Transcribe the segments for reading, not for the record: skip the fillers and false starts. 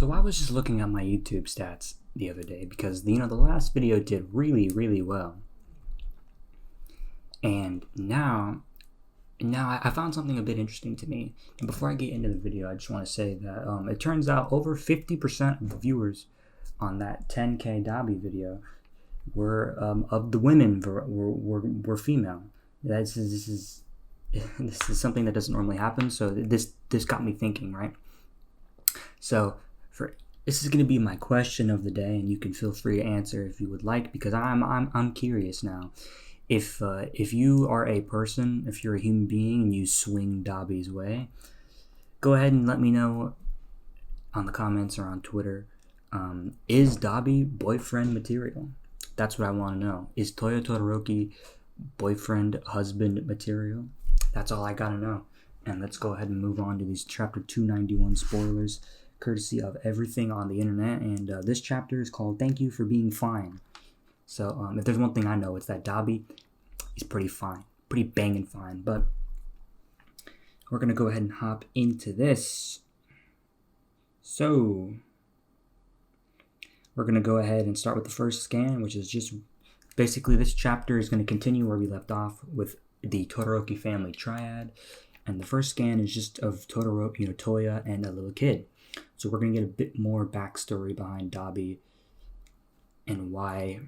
So I was just looking at my YouTube stats the other day because the last video did really well, and now I found something a bit interesting to me. And before I get into the video, I just want to say that it turns out over 50% of the viewers on that 10K Dabi video were of the women were female. This is something that doesn't normally happen. So this got me thinking, right? So this is going to be my question of the day, and you can feel free to answer if you would like, because I'm curious now. If you are a person, if you're a human being and you swing Dabi's way, go ahead and let me know on the comments or on Twitter. Is Dabi boyfriend material? That's what I want to know. Is Toya Todoroki boyfriend, husband material? That's all I gotta know. And let's go ahead and move on to these chapter 291 spoilers, courtesy of everything on the internet. And this chapter is called Thank You for Being Fine. So if there's one thing I know, it's that Dabi is pretty fine, pretty banging fine. But we're going to go ahead and hop into this. So we're going to go ahead and start with the first scan, which is just basically this chapter is going to continue where we left off with the Todoroki family triad. And the first scan is just of Todoroki, Toya, and a little kid. So we're going to get a bit more backstory behind Dabi and why,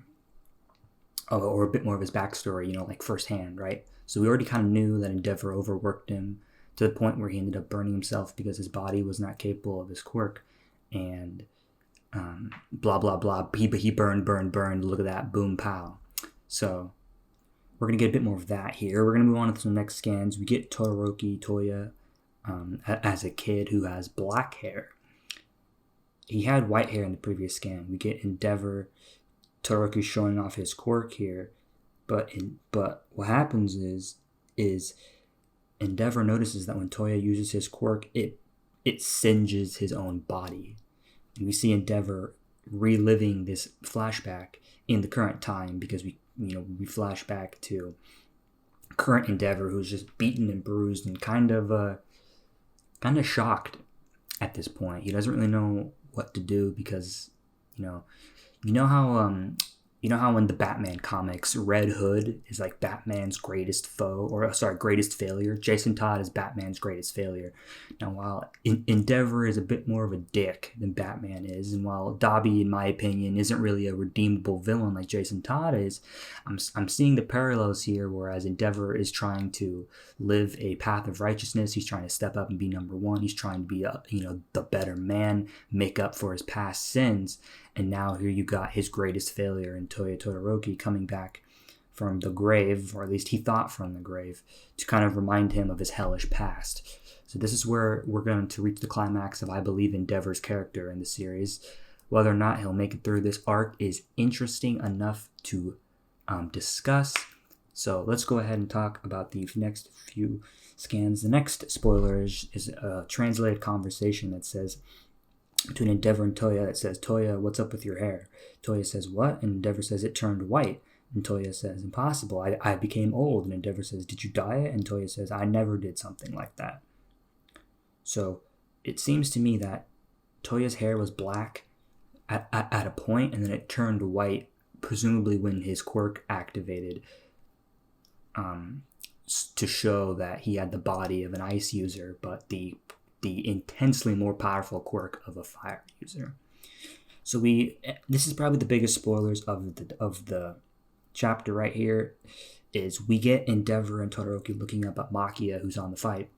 or a bit more of his backstory, like firsthand, right? So we already kind of knew that Endeavor overworked him to the point where he ended up burning himself because his body was not capable of his quirk, and blah, blah, blah. He burned, look at that, boom, pow. So we're going to get a bit more of that here. We're going to move on to the next scans. We get Todoroki, Toya, as a kid who has black hair. He had white hair in the previous scan. We get Endeavor, Todoroki showing off his quirk here, but what happens is Endeavor notices that when Toya uses his quirk, it singes his own body, and we see Endeavor reliving this flashback in the current time, because we flash back to current Endeavor, who's just beaten and bruised and kind of shocked at this point. He doesn't really know what to do because you know how in the Batman comics, Red Hood is like Batman's greatest greatest failure. Jason Todd is Batman's greatest failure. Now, while Endeavor is a bit more of a dick than Batman is, and while Dabi, in my opinion, isn't really a redeemable villain like Jason Todd is, I'm seeing the parallels here. Whereas Endeavor is trying to live a path of righteousness, he's trying to step up and be number one. He's trying to be the better man, make up for his past sins. And now here you got his greatest failure in Toya Todoroki coming back from the grave, or at least he thought from the grave, to kind of remind him of his hellish past. So this is where we're going to reach the climax of, I believe, Endeavor's character in the series. Whether or not he'll make it through this arc is interesting enough to discuss. So let's go ahead and talk about the next few scans. The next spoiler is a translated conversation that says, between Endeavor and Toya, that says, "Toya, what's up with your hair?" Toya says, "What?" And Endeavor says, "It turned white." And Toya says, "Impossible. I became old." And Endeavor says, "Did you dye it?" And Toya says, "I never did something like that." So it seems to me that Toya's hair was black at a point, and then it turned white, presumably when his quirk activated, to show that he had the body of an ice user, but the intensely more powerful quirk of a fire user. So this is probably the biggest spoilers of the chapter right here, is we get Endeavor and Todoroki looking up at Makia, who's on the fight,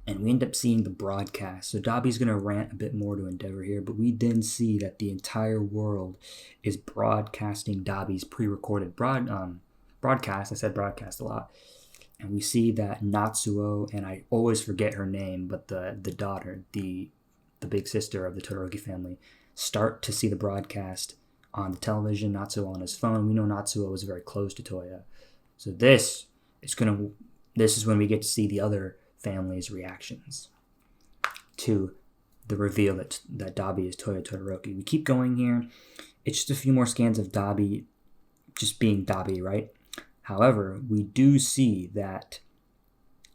and we end up seeing the broadcast. So Dabi's going to rant a bit more to Endeavor here, but we then see that the entire world is broadcasting Dabi's pre-recorded broadcast. I said broadcast a lot. And we see that Natsuo, and I always forget her name, but the daughter, the big sister of the Todoroki family, start to see the broadcast on the television, Natsuo on his phone. We know Natsuo was very close to Toya. So this is when we get to see the other family's reactions to the reveal that Dabi is Toya Todoroki. We keep going here. It's just a few more scans of Dabi just being Dabi, right? However, we do see that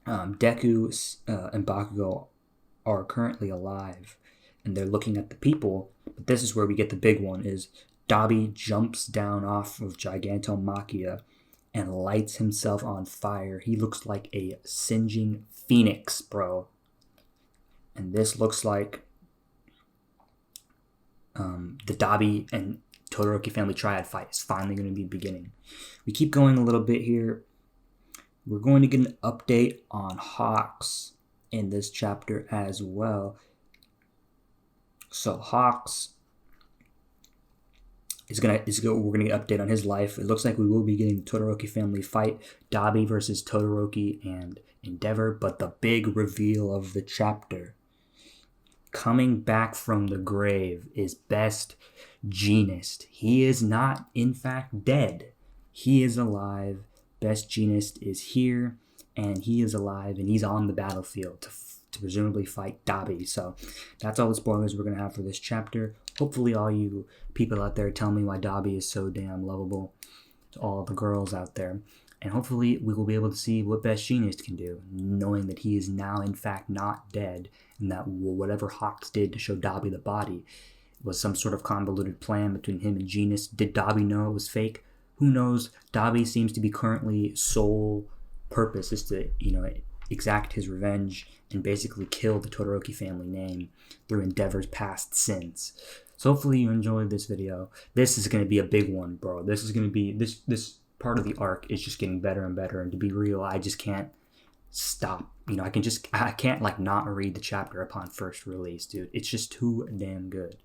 Deku and Bakugo are currently alive, and they're looking at the people. But this is where we get the big one, is Dabi jumps down off of Gigantomachia and lights himself on fire. He looks like a singeing phoenix, bro. And this looks like the Dabi and Todoroki family triad fight is finally going to be beginning. We keep going a little bit here. We're going to get an update on Hawks in this chapter as well. So Hawks we're gonna get an update on his life. It looks like we will be getting Todoroki family fight, Dabi versus Todoroki and Endeavor. But the big reveal of the chapter, coming back from the grave, is best Jeanist. He is not, in fact, dead. He is alive. Best Jeanist is here, and he is alive, and he's on the battlefield to presumably fight Dabi. So that's all the spoilers we're going to have for this chapter. Hopefully all you people out there tell me why Dabi is so damn lovable to all the girls out there. And hopefully we will be able to see what Best Jeanist can do, knowing that he is now in fact not dead, and that whatever Hawks did to show Dabi the body was some sort of convoluted plan between him and Jeanist. Did Dabi know it was fake? Who knows? Dabi seems to be currently sole purpose is to, exact his revenge and basically kill the Todoroki family name through Endeavor's past sins. So hopefully you enjoyed this video. This is going to be a big one, bro. This is going to be, this part of the arc is just getting better and better. And to be real, I just can't stop. I can't like not read the chapter upon first release, dude. It's just too damn good.